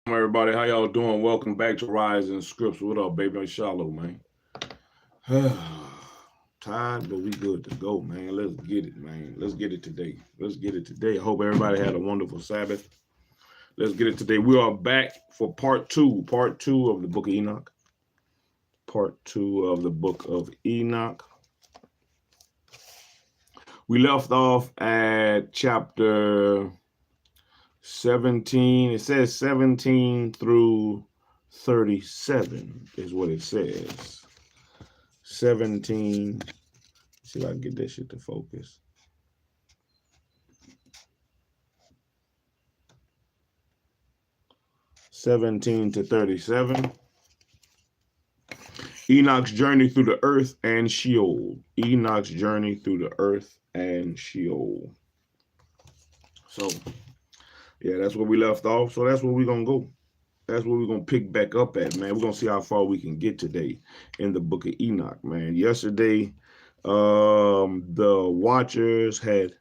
Everybody, how y'all doing? Welcome back to Rising Scripts. What up, baby? Shalom, man. Tired, but we good to go, man. Let's get it, man. Let's get it today. Let's get it today. I hope everybody had a wonderful Sabbath. Let's get it today. We are back for part two of the book of Enoch. Part two of the book of Enoch. We left off at chapter 17. It says 17 through 37 is what it says. 17. See if I can get that shit to focus. (17 to 37). Enoch's journey through the earth and Sheol. Enoch's journey through the earth and Sheol. So, yeah, that's where we left off. So that's where we're going to go. That's where we're going to pick back up at, man. We're going to see how far we can get today in the book of Enoch, man. Yesterday, the Watchers had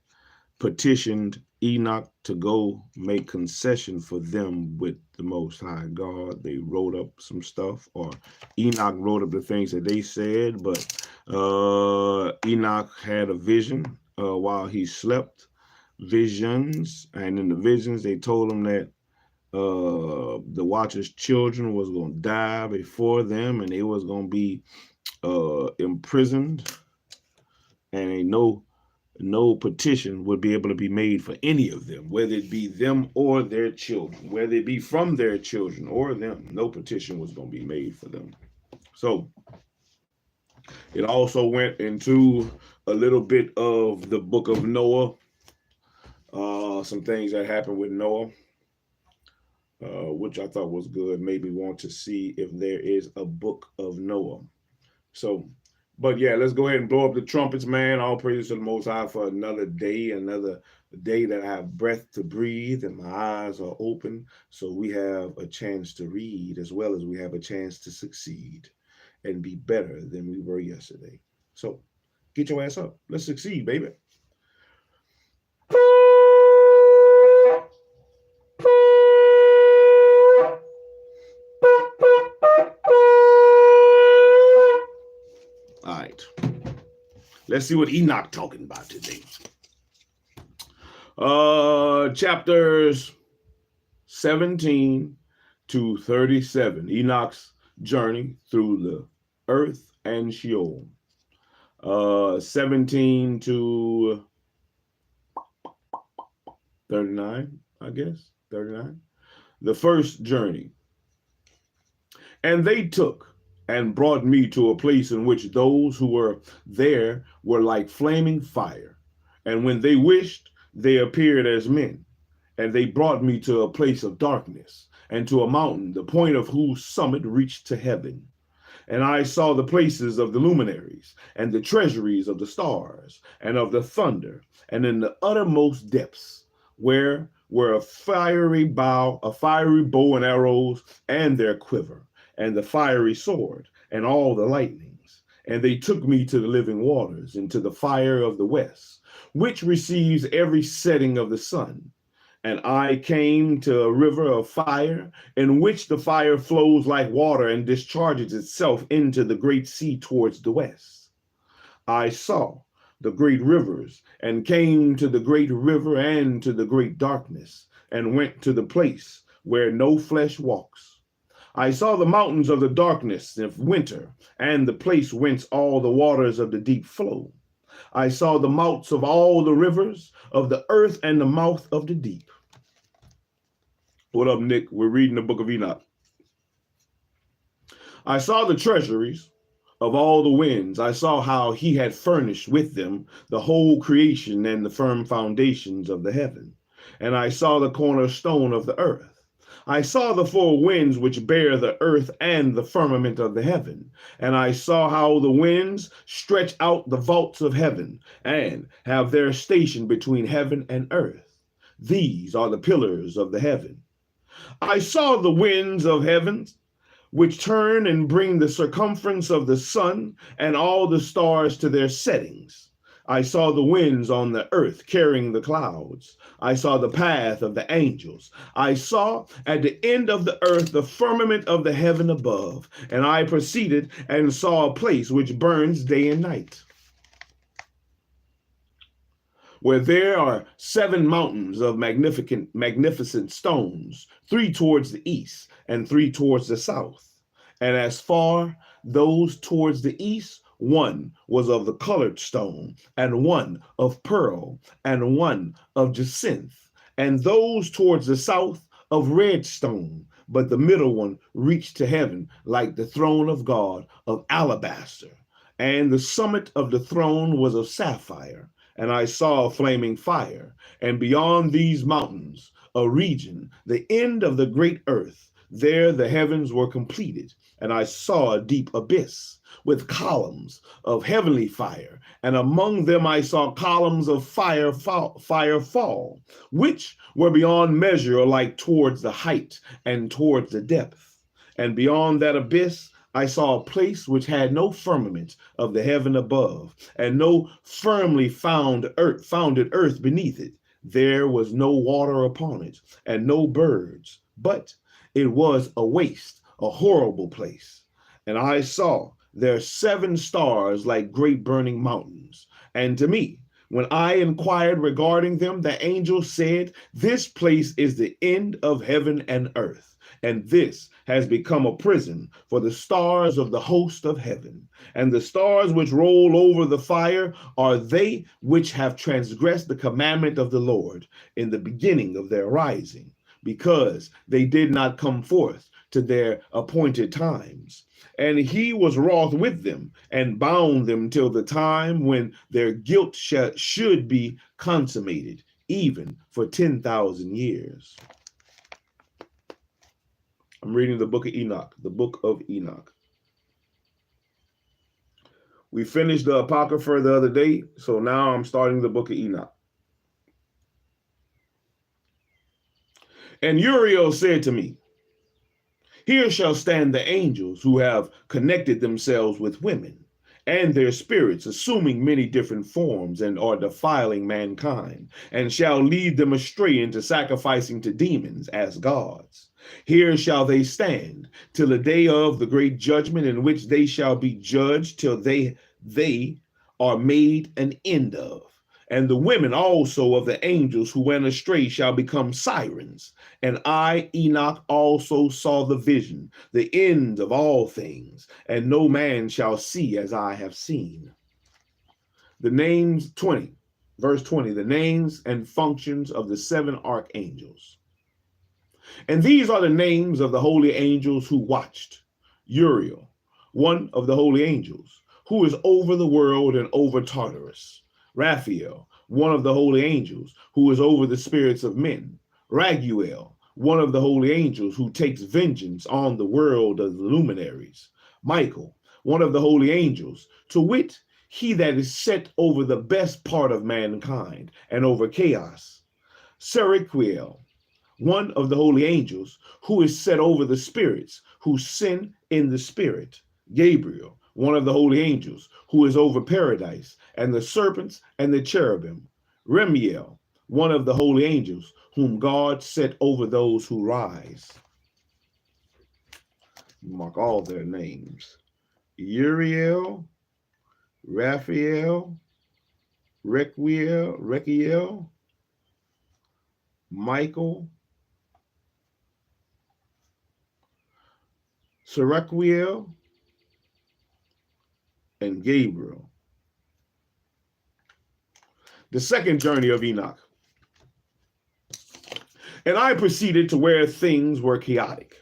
petitioned Enoch to go make concession for them with the Most High God. They wrote up some stuff, or Enoch wrote up the things that they said, but Enoch had a vision while he slept. Visions, and in the visions they told him that the Watchers' children was going to die before them, and they was going to be imprisoned, and no petition would be able to be made for any of them, whether it be them or their children, whether it be from their children or them. No petition was going to be made for them. So it also went into a little bit of the book of Noah. Some things that happened with Noah, which I thought was good. Maybe want to see if there is a book of Noah. So, but yeah, let's go ahead and blow up the trumpets, man. All praises to the Most High for another day that I have breath to breathe and my eyes are open. So we have a chance to read as well as we have a chance to succeed and be better than we were yesterday. So get your ass up. Let's succeed, baby. All right, let's see what Enoch talking about today. Chapters 17 to 37. Enoch's journey through the earth and Sheol. 17 to 39, I guess. 39. The first journey. And they took and brought me to a place in which those who were there were like flaming fire. And when they wished, they appeared as men. And they brought me to a place of darkness, and to a mountain, the point of whose summit reached to heaven. And I saw the places of the luminaries, and the treasuries of the stars, and of the thunder, and in the uttermost depths, where were a fiery bow and arrows, and their quiver, and the fiery sword, and all the lightnings. And they took me to the living waters, into the fire of the west, which receives every setting of the sun. And I came to a river of fire, in which the fire flows like water and discharges itself into the great sea towards the west. I saw the great rivers, and came to the great river and to the great darkness, and went to the place where no flesh walks. I saw the mountains of the darkness of winter, and the place whence all the waters of the deep flow. I saw the mouths of all the rivers of the earth, and the mouth of the deep. What up, Nick? We're reading the book of Enoch. I saw the treasuries of all the winds. I saw how he had furnished with them the whole creation and the firm foundations of the heaven. And I saw the cornerstone of the earth. I saw the four winds which bear the earth and the firmament of the heaven. And I saw how the winds stretch out the vaults of heaven, and have their station between heaven and earth. These are the pillars of the heaven. I saw the winds of heaven, which turn and bring the circumference of the sun and all the stars to their settings. I saw the winds on the earth carrying the clouds. I saw the path of the angels. I saw at the end of the earth the firmament of the heaven above. And I proceeded and saw a place which burns day and night, where there are 7 mountains of magnificent stones, 3 towards the east and 3 towards the south. And as far those towards the east, 1 was of the colored stone, and 1 of pearl, and 1 of jacinth, and those towards the south of red stone. But the middle one reached to heaven like the throne of God of alabaster. And the summit of the throne was of sapphire. And I saw a flaming fire, and beyond these mountains, a region, the end of the great earth. There the heavens were completed, and I saw a deep abyss with columns of heavenly fire, and among them I saw columns of fire fall, which were beyond measure, like towards the height and towards the depth. And beyond that abyss I saw a place which had no firmament of the heaven above, and no firmly founded earth beneath it. There was no water upon it, and no birds, but it was a waste, a horrible place. And I saw there 7 stars like great burning mountains. And to me, when I inquired regarding them, the angel said, "This place is the end of heaven and earth, and this has become a prison for the stars of the host of heaven. And the stars which roll over the fire are they which have transgressed the commandment of the Lord in the beginning of their rising, because they did not come forth to their appointed times. And he was wroth with them and bound them till the time when their guilt should be consummated, even for 10,000 years." I'm reading the book of Enoch, the book of Enoch. We finished the Apocrypha the other day, so now I'm starting the book of Enoch. And Uriel said to me, "Here shall stand the angels who have connected themselves with women, and their spirits assuming many different forms and are defiling mankind, and shall lead them astray into sacrificing to demons as gods. Here shall they stand till the day of the great judgment, in which they shall be judged till they are made an end of. And the women also of the angels who went astray shall become sirens. And I, Enoch, also saw the vision, the end of all things, and no man shall see as I have seen." The names 20, verse 20, the names and functions of the 7 archangels. And these are the names of the holy angels who watched. Uriel, one of the holy angels, who is over the world and over Tartarus. Raphael, one of the holy angels, who is over the spirits of men. Raguel, one of the holy angels, who takes vengeance on the world of the luminaries. Michael, one of the holy angels, to wit, he that is set over the best part of mankind and over chaos. Serachiel, one of the holy angels, who is set over the spirits who sin in the spirit. Gabriel, one of the holy angels, who is over paradise and the serpents and the cherubim. Remiel, one of the holy angels, whom God set over those who rise. Mark all their names. Uriel, Raphael, Rechiel, Michael, Serachiel, and Gabriel. The second journey of Enoch. And I proceeded to where things were chaotic,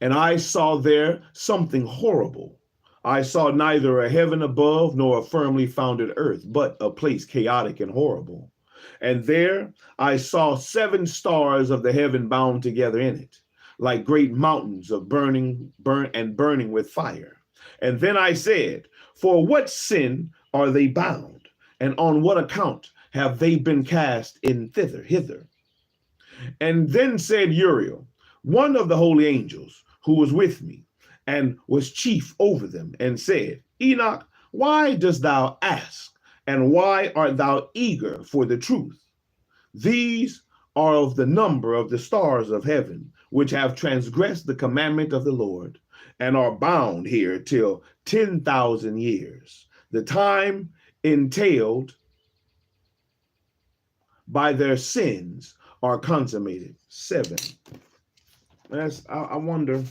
and I saw there something horrible. I saw neither a heaven above nor a firmly founded earth, but a place chaotic and horrible. And there I saw 7 stars of the heaven bound together in it, like great mountains of burning with fire. And then I said, "For what sin are they bound? And on what account have they been cast in hither?" And then said Uriel, one of the holy angels, who was with me, and was chief over them, and said, "Enoch, why dost thou ask? And why art thou eager for the truth? These are of the number of the stars of heaven, which have transgressed the commandment of the Lord, and are bound here till 10,000 years. The time entailed by their sins are consummated. 7. I wonder.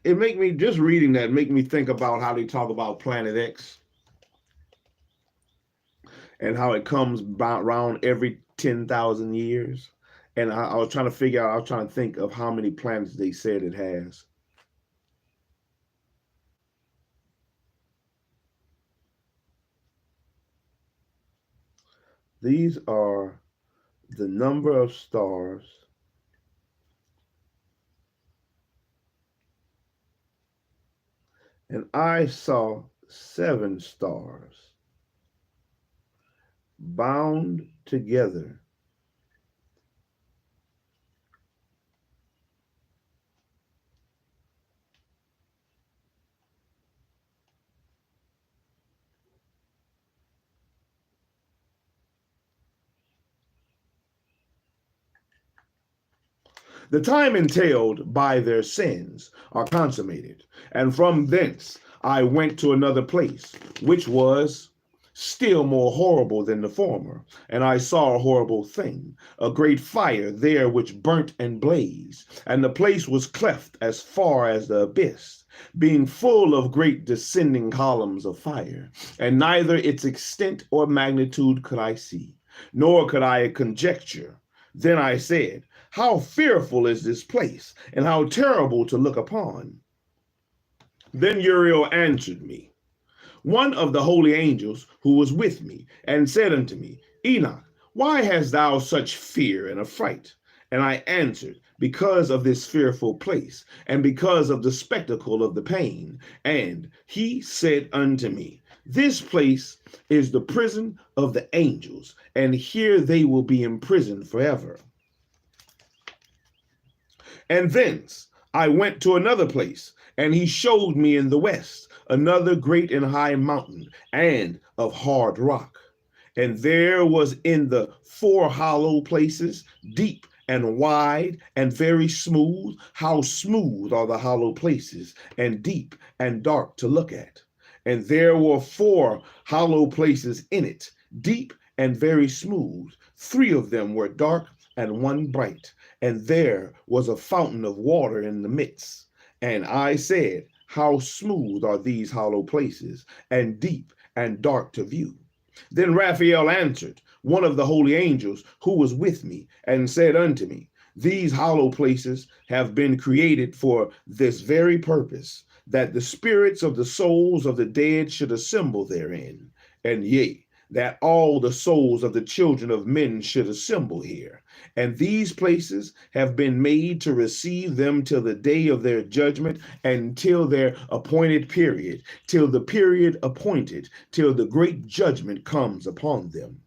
It make me, just reading that, make me think about how they talk about Planet X and how it comes around every 10,000 years. And I was trying to figure out, I was trying to think of how many planets they said it has. These are the number of stars and I saw 7 stars bound together. The time entailed by their sins are consummated, and from thence I went to another place, which was still more horrible than the former. And I saw a horrible thing, a great fire there which burnt and blazed, and the place was cleft as far as the abyss, being full of great descending columns of fire, and neither its extent or magnitude could I see, nor could I conjecture. Then I said, how fearful is this place, and how terrible to look upon. Then Uriel answered me, one of the holy angels who was with me, and said unto me, Enoch, why hast thou such fear and affright? And I answered, because of this fearful place, and because of the spectacle of the pain. And he said unto me, this place is the prison of the angels, and here they will be imprisoned forever. And thence I went to another place, and he showed me in the west another great and high mountain, and of hard rock. And there was in the 4 hollow places, deep and wide and very smooth. How smooth are the hollow places, and deep and dark to look at. And there were 4 hollow places in it, deep and very smooth. 3 of them were dark and 1 bright. And there was a fountain of water in the midst. And I said, how smooth are these hollow places, and deep and dark to view. Then Raphael answered, one of the holy angels who was with me, and said unto me, these hollow places have been created for this very purpose, that the spirits of the souls of the dead should assemble therein. And yea, that all the souls of the children of men should assemble here. And these places have been made to receive them till the day of their judgment, and till their appointed period, till the period appointed, till the great judgment comes upon them.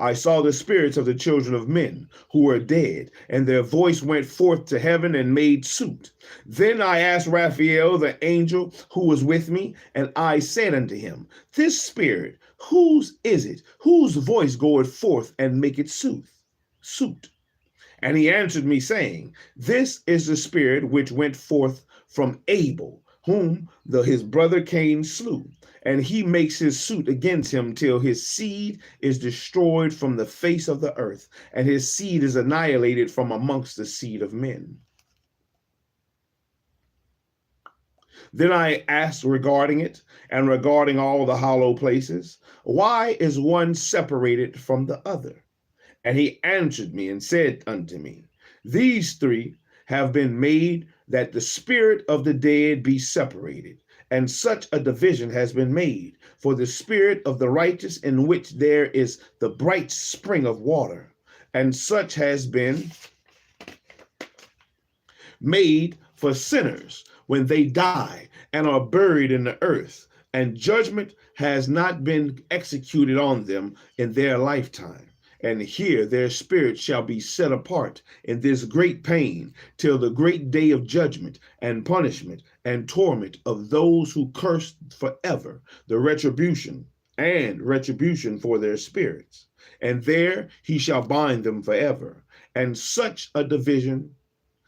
I saw the spirits of the children of men who were dead, and their voice went forth to heaven and made suit. Then I asked Raphael, the angel who was with me, and I said unto him, this spirit, whose is it? Whose voice goeth forth and maketh suit? And he answered me, saying, this is the spirit which went forth from Abel, whom his brother Cain slew. And he makes his suit against him till his seed is destroyed from the face of the earth, and his seed is annihilated from amongst the seed of men. Then I asked regarding it, and regarding all the hollow places, why is one separated from the other? And he answered me and said unto me, these 3 have been made that the spirit of the dead be separated. And such a division has been made for the spirit of the righteous, in which there is the bright spring of water. And such has been made for sinners when they die and are buried in the earth, and judgment has not been executed on them in their lifetime. And here their spirits shall be set apart in this great pain till the great day of judgment and punishment and torment of those who curse forever, the retribution for their spirits. And there he shall bind them forever. And such a division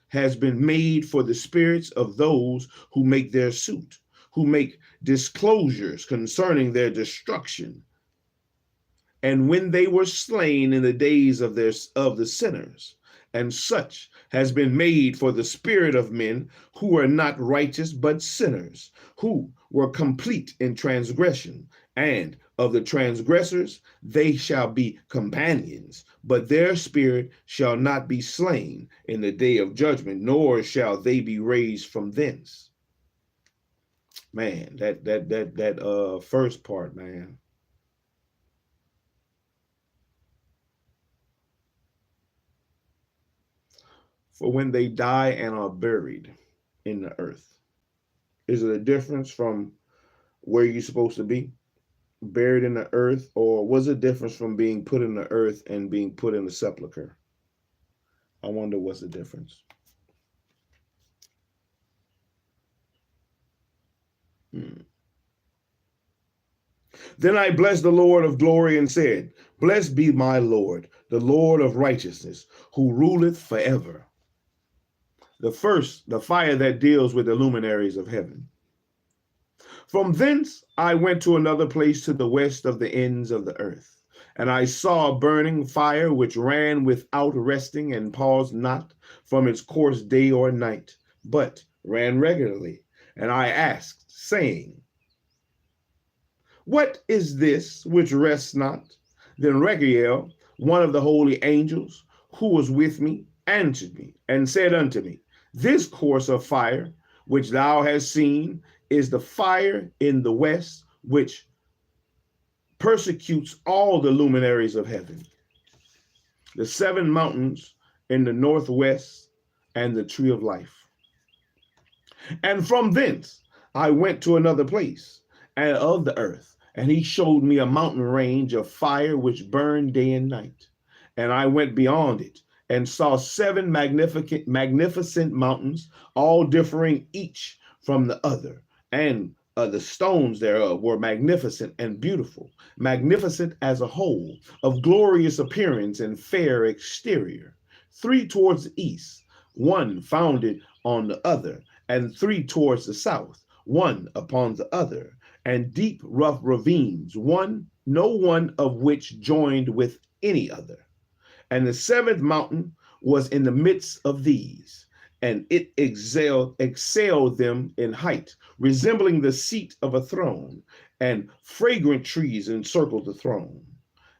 has been made for the spirits of those who make their suit, who make disclosures concerning their destruction. And when they were slain in the days of the sinners, and such has been made for the spirit of men who were not righteous but sinners, who were complete in transgression, and of the transgressors they shall be companions, but their spirit shall not be slain in the day of judgment, nor shall they be raised from thence. Man, that first part, man. For when they die and are buried in the earth. Is it a difference from where you're supposed to be? Buried in the earth, or was it difference from being put in the earth and being put in the sepulcher? I wonder what's the difference. Then I blessed the Lord of glory and said, Blessed be my Lord, the Lord of righteousness, who ruleth forever. The first, the fire that deals with the luminaries of heaven. From thence I went to another place to the west of the ends of the earth, and I saw a burning fire which ran without resting and paused not from its course day or night, but ran regularly. And I asked, saying, What is this which rests not? Then Regiel, one of the holy angels, who was with me, answered me and said unto me, This course of fire, which thou hast seen, is the fire in the west, which persecutes all the luminaries of heaven, the 7 mountains in the northwest, and the tree of life. And from thence I went to another place and of the earth, and he showed me a mountain range of fire which burned day and night. And I went beyond it and saw 7 magnificent mountains, all differing each from the other. And the stones thereof were magnificent and beautiful, magnificent as a whole, of glorious appearance and fair exterior. 3 towards the east, 1 founded on the other, and 3 towards the south, 1 upon the other, and deep rough ravines, no one of which joined with any other. And the 7th mountain was in the midst of these, and it excelled them in height, resembling the seat of a throne, and fragrant trees encircled the throne.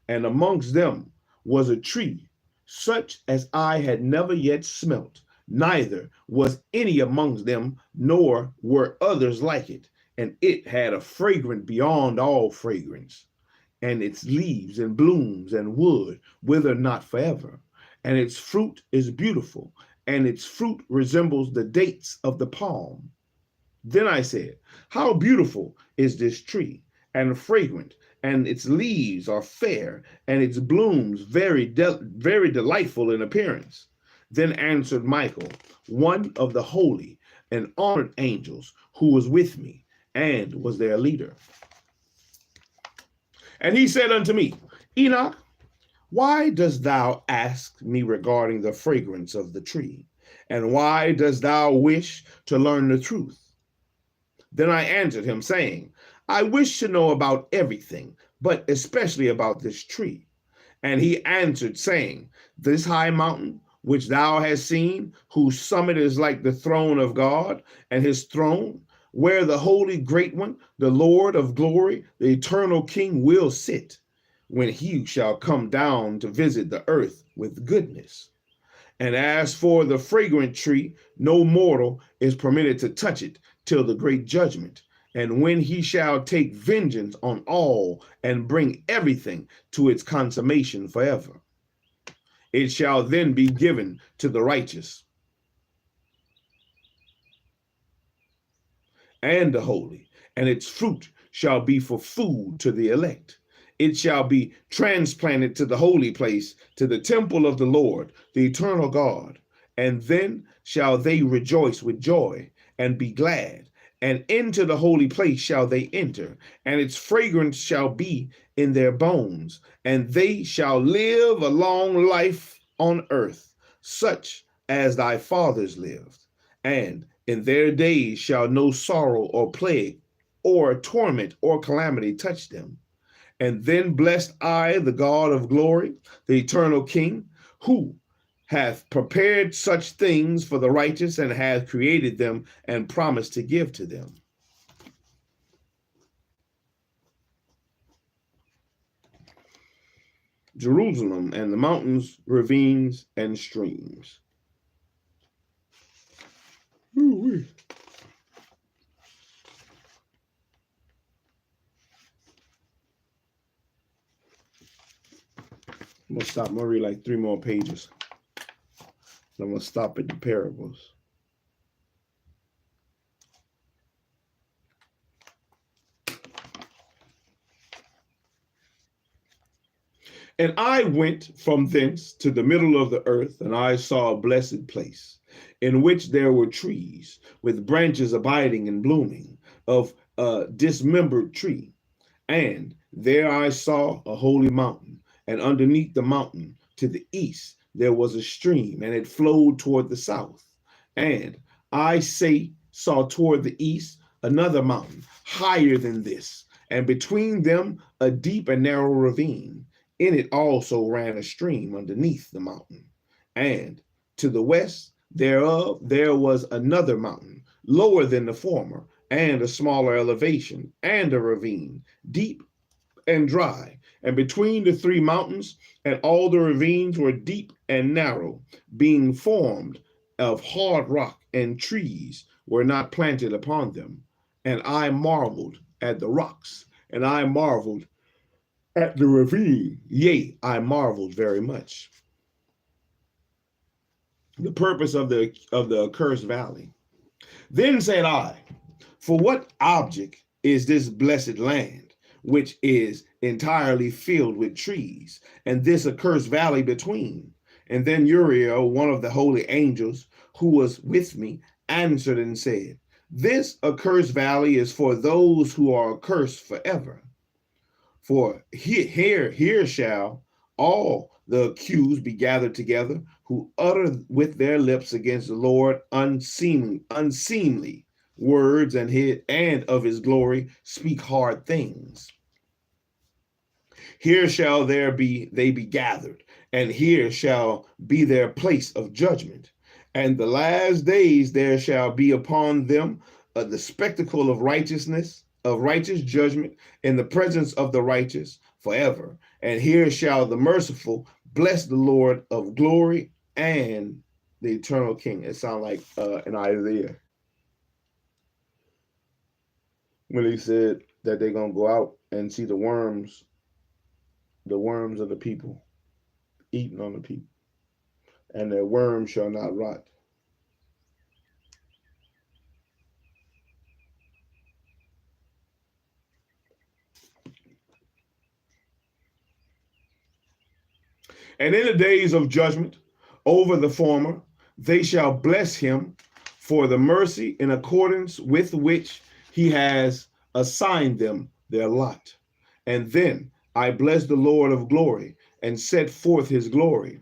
And amongst them was a tree, such as I had never yet smelt, neither was any amongst them, nor were others like it. And it had a fragrance beyond all fragrance, and its leaves and blooms and wood wither not forever. And its fruit is beautiful, and its fruit resembles the dates of the palm. Then I said, How beautiful is this tree, and fragrant, and its leaves are fair, and its blooms very delightful in appearance. Then answered Michael, one of the holy and honored angels, who was with me, and was their leader. And he said unto me, Enoch, why dost thou ask me regarding the fragrance of the tree? And why dost thou wish to learn the truth? Then I answered him, saying, I wish to know about everything, but especially about this tree. And he answered, saying, This high mountain, which thou hast seen, whose summit is like the throne of God, and his throne, where the holy great one, the Lord of glory, the eternal King, will sit, when he shall come down to visit the earth with goodness. And as for the fragrant tree, no mortal is permitted to touch it till the great judgment, and when he shall take vengeance on all and bring everything to its consummation forever. It shall then be given to the righteous. and the holy, and its fruit shall be for food to the elect. It shall be transplanted to the holy place, to the temple of the Lord, the eternal God. And then shall they rejoice with joy and be glad. And into the holy place shall they enter, and its fragrance shall be in their bones. And they shall live a long life on earth, such as thy fathers lived. And in their days shall no sorrow or plague or torment or calamity touch them. And then blessed I the God of glory, the eternal King, who hath prepared such things for the righteous and hath created them and promised to give to them. Jerusalem and the mountains, ravines, and streams. Ooh-wee. I'm going to stop. I'm going to read like 3 more pages. I'm going to stop at the parables. And I went from thence to the middle of the earth, and I saw a blessed place, in which there were trees, with branches abiding and blooming, of a dismembered tree. And there I saw a holy mountain, and underneath the mountain to the east there was a stream, and it flowed toward the south. And I saw toward the east another mountain, higher than this, and between them a deep and narrow ravine. In it also ran a stream underneath the mountain. And to the west thereof there was another mountain, lower than the former, and a smaller elevation, and a ravine, deep and dry. And between the 3 mountains and all the ravines were deep and narrow, being formed of hard rock, and trees were not planted upon them. And I marveled at the rocks, and I marveled at the ravine. Yea, I marveled very much. The purpose of the accursed valley. Then said I, for what object is this blessed land, which is entirely filled with trees, and this accursed valley between? And then Uriel, one of the holy angels who was with me, answered and said, this accursed valley is for those who are accursed forever. For here shall all the accused be gathered together, who utter with their lips against the Lord unseemly words, and of his glory speak hard things. Here shall they be gathered, and here shall be their place of judgment. And the last days there shall be upon them the spectacle of righteousness, of righteous judgment in the presence of the righteous forever. And here shall the merciful bless the Lord of glory and the eternal King. It sounds like in Isaiah, when he said that they're going to go out and see the worms of the people eating on the people, and their worms shall not rot. And in the days of judgment over the former, they shall bless him for the mercy in accordance with which he has assigned them their lot. And then I blessed the Lord of glory, and set forth his glory,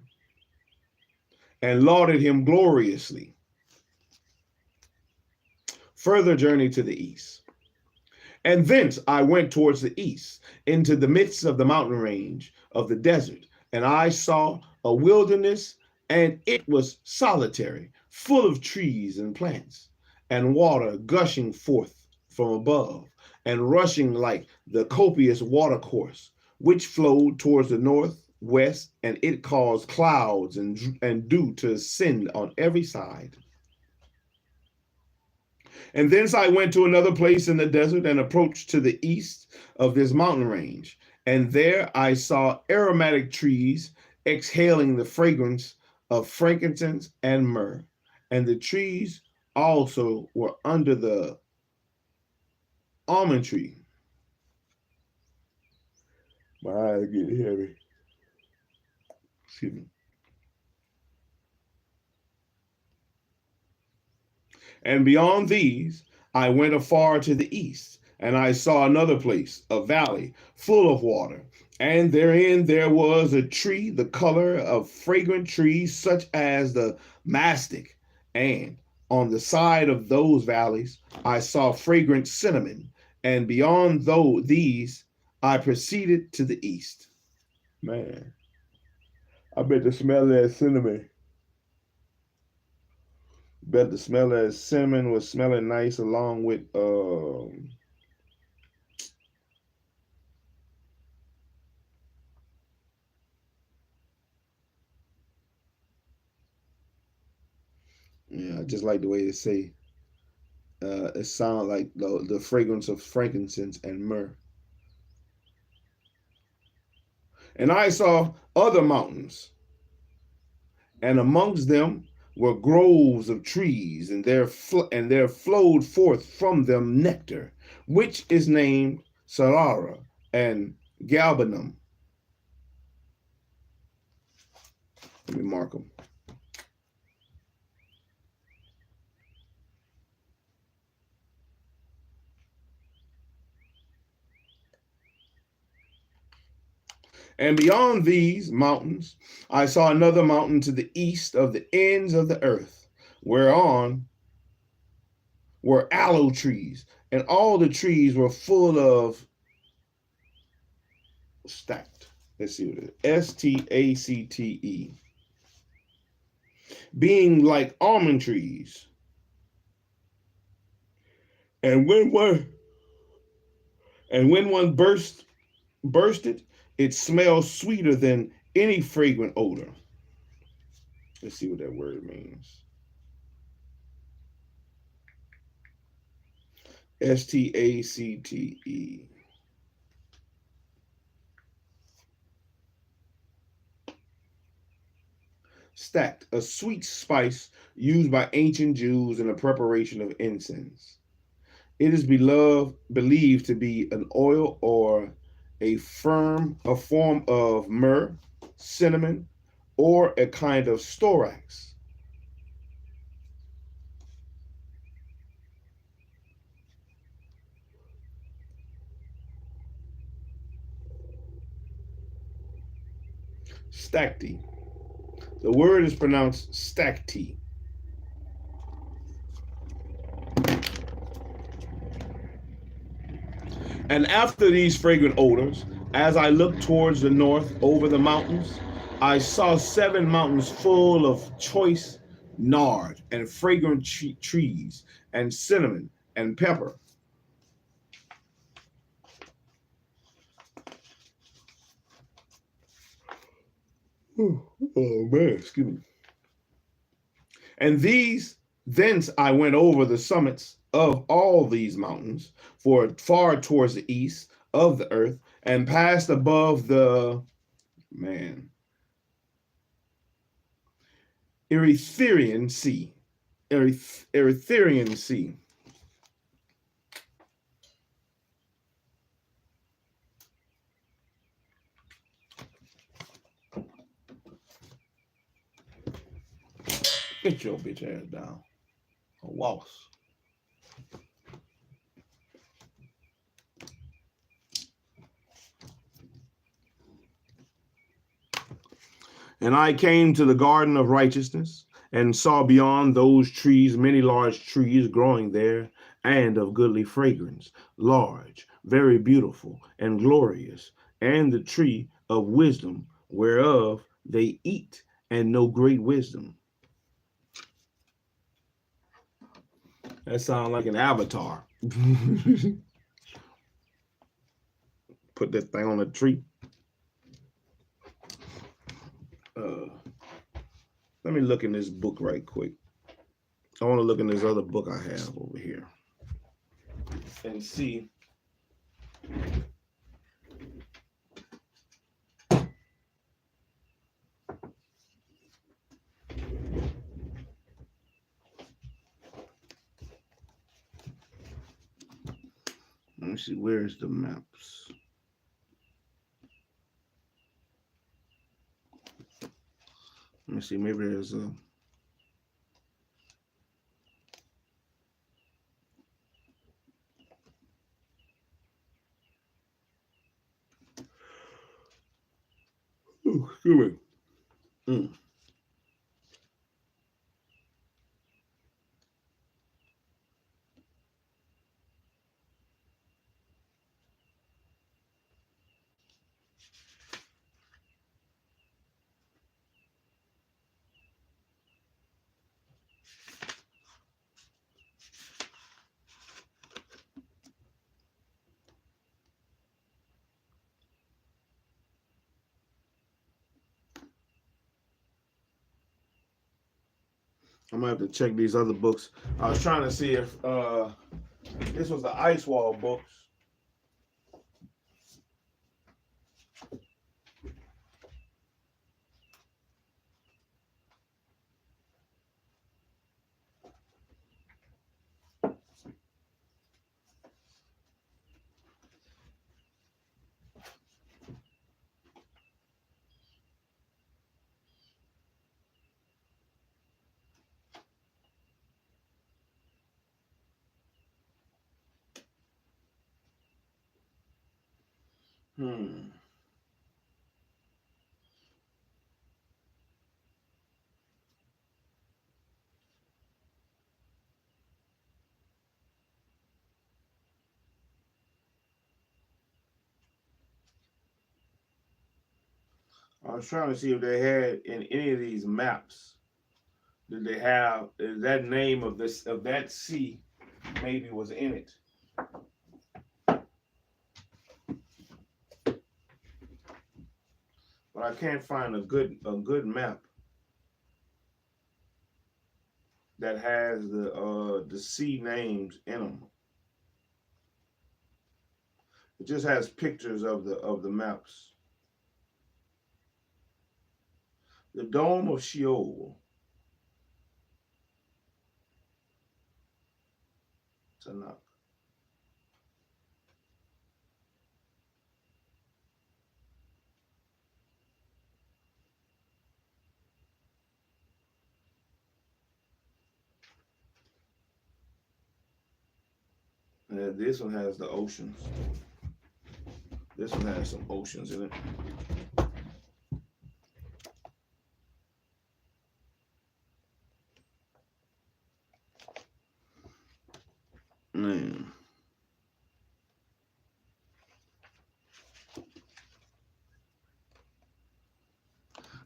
and lauded him gloriously. Further journey to the east. And thence I went towards the east, into the midst of the mountain range of the desert, and I saw a wilderness, and it was solitary, full of trees and plants, and water gushing forth from above, and rushing like the copious watercourse, which flowed towards the northwest, and it caused clouds and dew to ascend on every side. And thence I went to another place in the desert, and approached to the east of this mountain range. And there I saw aromatic trees exhaling the fragrance of frankincense and myrrh. And the trees also were under the almond tree. My eyes get heavy. Excuse me. And beyond these, I went afar to the east, and I saw another place, a valley full of water. And therein there was a tree, the color of fragrant trees, such as the mastic. And on the side of those valleys, I saw fragrant cinnamon. And beyond these, I proceeded to the east. Man, I bet the smell of that cinnamon. Bet the smell of that cinnamon was smelling nice along with yeah, I just like the way they say it sounds like the fragrance of frankincense and myrrh. And I saw other mountains, and amongst them were groves of trees, and there flowed forth from them nectar, which is named Sarara and Galbanum. Let me mark them. And beyond these mountains, I saw another mountain to the east of the ends of the earth, whereon were aloe trees, and all the trees were full of stacked. Let's see what it is. Stacte. Being like almond trees. And when one bursted, it smells sweeter than any fragrant odor. Let's see what that word means. Stacte. Stacked, a sweet spice used by ancient Jews in the preparation of incense. It is believed to be an oil or a form of myrrh, cinnamon, or a kind of storax. Stacte. The word is pronounced stacte. And after these fragrant odors, as I looked towards the north over the mountains, I saw 7 mountains full of choice nard and fragrant trees and cinnamon and pepper. Oh man, excuse me. And thence I went over the summits of all these mountains, for far towards the east of the earth, and passed above the Erythraean Sea. Erythraean Sea. Get your bitch ass down. A waltz. And I came to the garden of righteousness, and saw beyond those trees many large trees growing there, and of goodly fragrance, large, very beautiful, and glorious, and the tree of wisdom, whereof they eat, and know great wisdom. That sounds like an avatar. Put that thing on a tree. Let me look in this book right quick. I want to look in this other book I have over here and see. see, where's the maps? Let me see, maybe there's a... Oh, excuse me. I'm gonna have to check these other books. I was trying to see if this was the Ice Wall books. I was trying to see if they had in any of these maps, did they have, is that name of this, of that sea maybe was in it. But I can't find a good map that has the sea names in them. It just has pictures of the maps. The Dome of Sheol. Tanakh. And this one has the oceans. This one has some oceans in it. Man.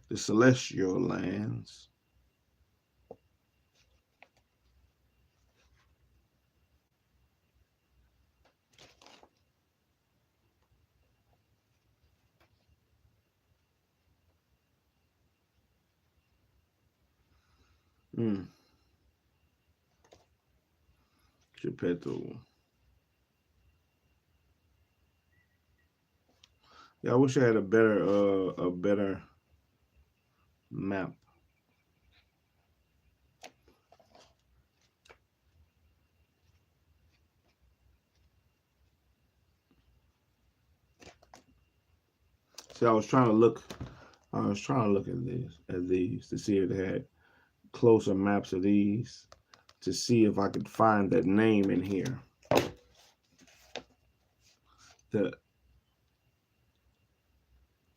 The celestial lands. Geppetto. Yeah, I wish I had a better map. See, I was trying to look at these to see if they had closer maps of these to see if I could find that name in here. The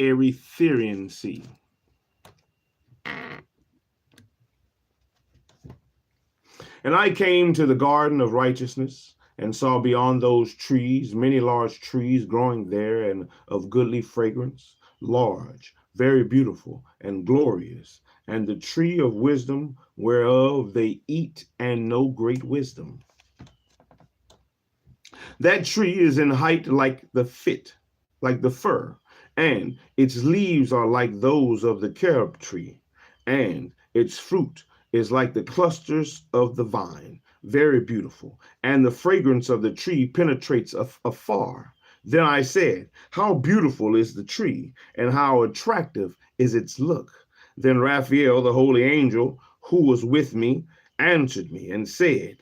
Erythraean Sea. And I came to the garden of righteousness and saw beyond those trees many large trees growing there and of goodly fragrance, large, very beautiful and glorious, and the tree of wisdom whereof they eat and know great wisdom. That tree is in height like the fir, and its leaves are like those of the carob tree, and its fruit is like the clusters of the vine, very beautiful, and the fragrance of the tree penetrates afar. Then I said, how beautiful is the tree, and how attractive is its look. Then Raphael, the holy angel, who was with me, answered me and said,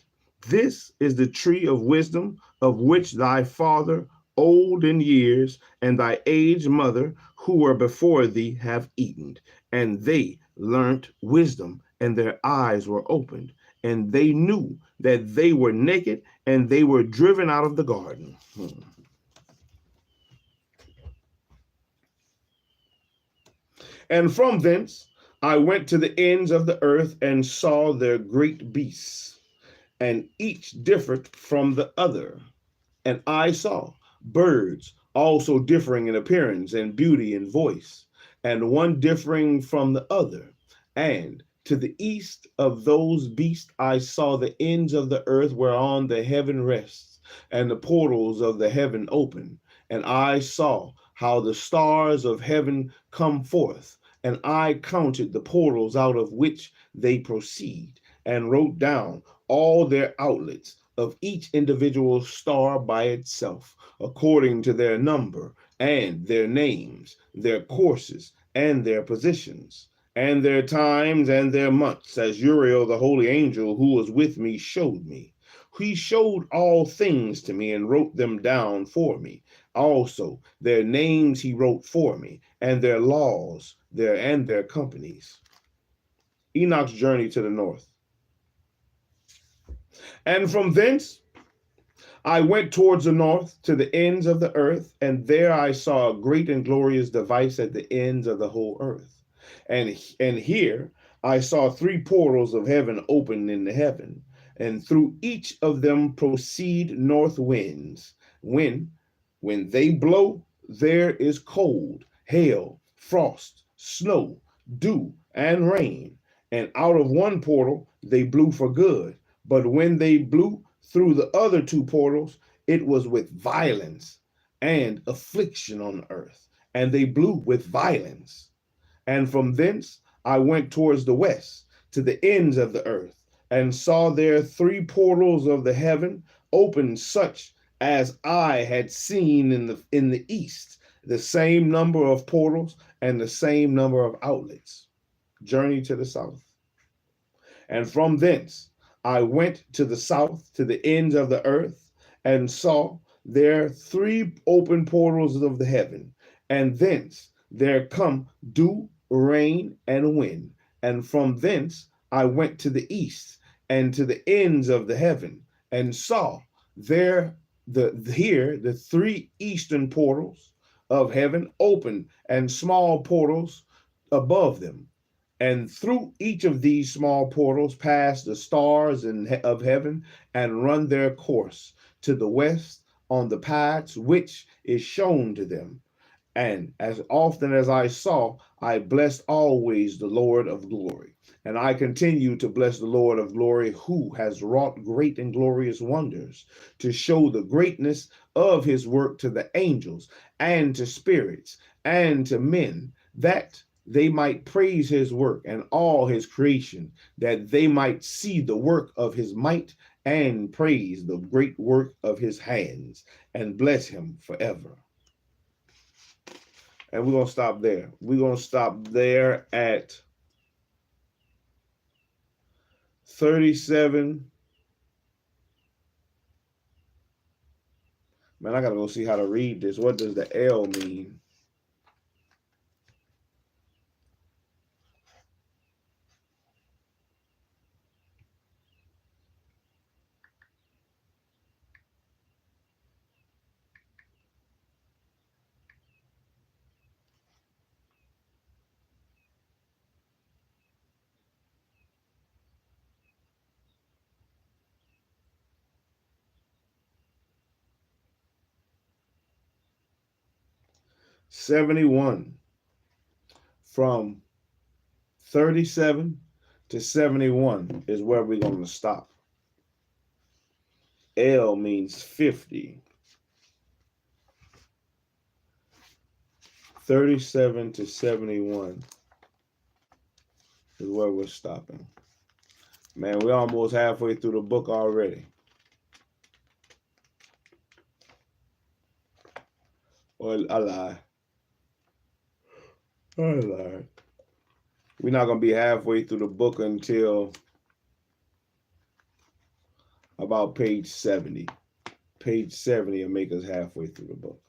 This is the tree of wisdom, of which thy father, old in years, and thy aged mother, who were before thee, have eaten. And they learnt wisdom, and their eyes were opened, and they knew that they were naked, and they were driven out of the garden. And from thence I went to the ends of the earth, and saw their great beasts, and each differed from the other. And I saw birds also differing in appearance and beauty and voice, and one differing from the other. And to the east of those beasts I saw the ends of the earth whereon the heaven rests, and the portals of the heaven open. And I saw how the stars of heaven come forth, and I counted the portals out of which they proceed, and wrote down all their outlets of each individual star by itself, according to their number and their names, their courses and their positions, and their times and their months, as Uriel, the holy angel who was with me, showed me. He showed all things to me and wrote them down for me. Also, their names he wrote for me, and their laws, their companies. Enoch's journey to the north. And from thence I went towards the north to the ends of the earth, and there I saw a great and glorious device at the ends of the whole earth. And here I saw three portals of heaven open in the heaven, and through each of them proceed north winds. When they blow, there is cold, hail, frost, snow, dew, and rain. And out of one portal they blew for good. But when they blew through the other two portals, it was with violence and affliction on the earth. And they blew with violence. And from thence I went towards the west to the ends of the earth, and saw there three portals of the heaven open, such as I had seen in the east, the same number of portals and the same number of outlets. Journey to the south. And from thence I went to the south, to the ends of the earth, and saw there three open portals of the heaven, and thence there come dew, rain, and wind. And from thence I went to the east, and to the ends of the heaven, and saw there the three eastern portals of heaven open, and small portals above them. And through each of these small portals pass the stars of heaven, and run their course to the west on the paths which is shown to them. And as often as I saw, I blessed always the Lord of glory. And I continue to bless the Lord of glory, who has wrought great and glorious wonders, to show the greatness of his work to the angels, and to spirits, and to men, that they might praise his work and all his creation, that they might see the work of his might, and praise the great work of his hands, and bless him forever. And we're going to stop there. We're going to stop there at 37. Man, I got to go see how to read this. What does the L mean? '71. From 37 to 71 is where we're going to stop. L means 50. 37 to 71 is where we're stopping. Man, we're almost halfway through the book already. Or I lie. We're not going to be halfway through the book until about page 70. Page 70 will make us halfway through the book.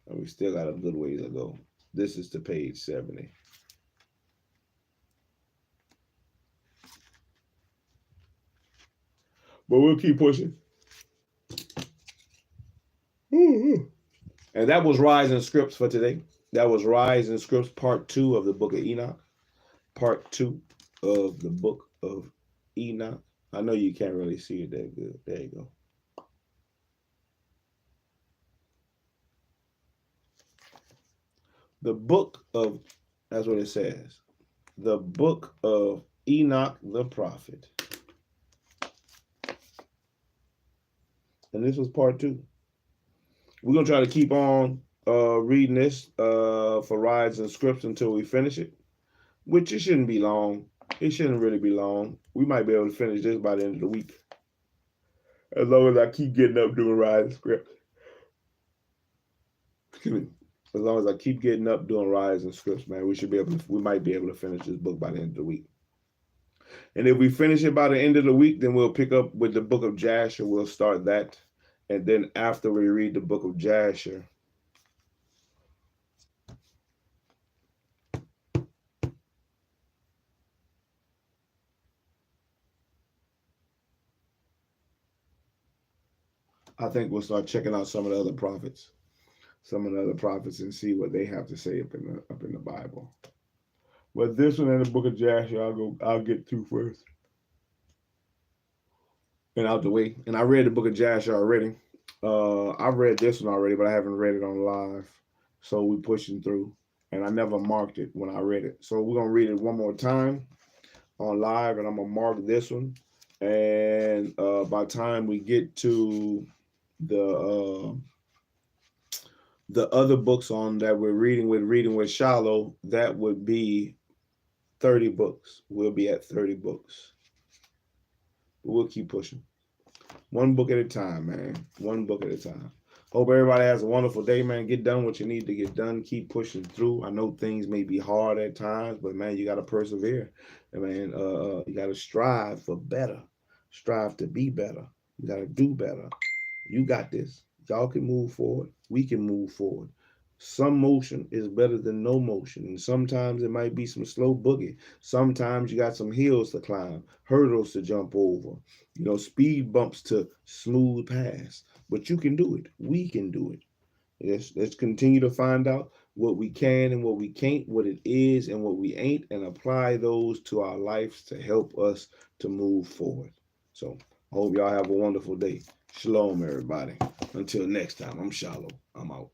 And we still got a good ways to go. This is to page 70. But we'll keep pushing. And that was Rise and Scripts for today. That was Rise and Scripts, part 2 of the book of Enoch. Part 2 of the book of Enoch. I know you can't really see it that good. There you go. The book of, that's what it says. The book of Enoch the prophet. And this was part 2. We're going to try to keep on reading this for Rides and Scripts until we finish it, which it shouldn't be long. It shouldn't really be long. We might be able to finish this by the end of the week, as long as I keep getting up doing Rides and Scripts. Excuse me. As long as I keep getting up doing Rides and Scripts, man, we might be able to finish this book by the end of the week. And if we finish it by the end of the week, then we'll pick up with the book of Jasher. We'll start that. And then after we read the book of Jasher, I think we'll start checking out some of the other prophets. And see what they have to say up in the Bible. But this one and the book of Jasher, I'll get through first. And out the way. And I read the book of Jasher already. I've read this one already, but I haven't read it on live. So we're pushing through. And I never marked it when I read it. So we're going to read it one more time on live, and I'm going to mark this one. And by the time we get to the other books on that we're reading with Shalom, that would be 30 books. We'll be at 30 books. But we'll keep pushing. One book at a time, man. One book at a time. Hope everybody has a wonderful day, man. Get done what you need to get done. Keep pushing through. I know things may be hard at times, but, man, you got to persevere. And, man, you got to strive for better. Strive to be better. You got to do better. You got this. Y'all can move forward. We can move forward. Some motion is better than no motion. And sometimes it might be some slow boogie. Sometimes you got some hills to climb, hurdles to jump over, speed bumps to smooth pass. But you can do it. We can do it. Let's continue to find out what we can and what we can't, what it is and what we ain't, and apply those to our lives to help us to move forward. So I hope y'all have a wonderful day. Shalom, everybody. Until next time, I'm Shalom. I'm out.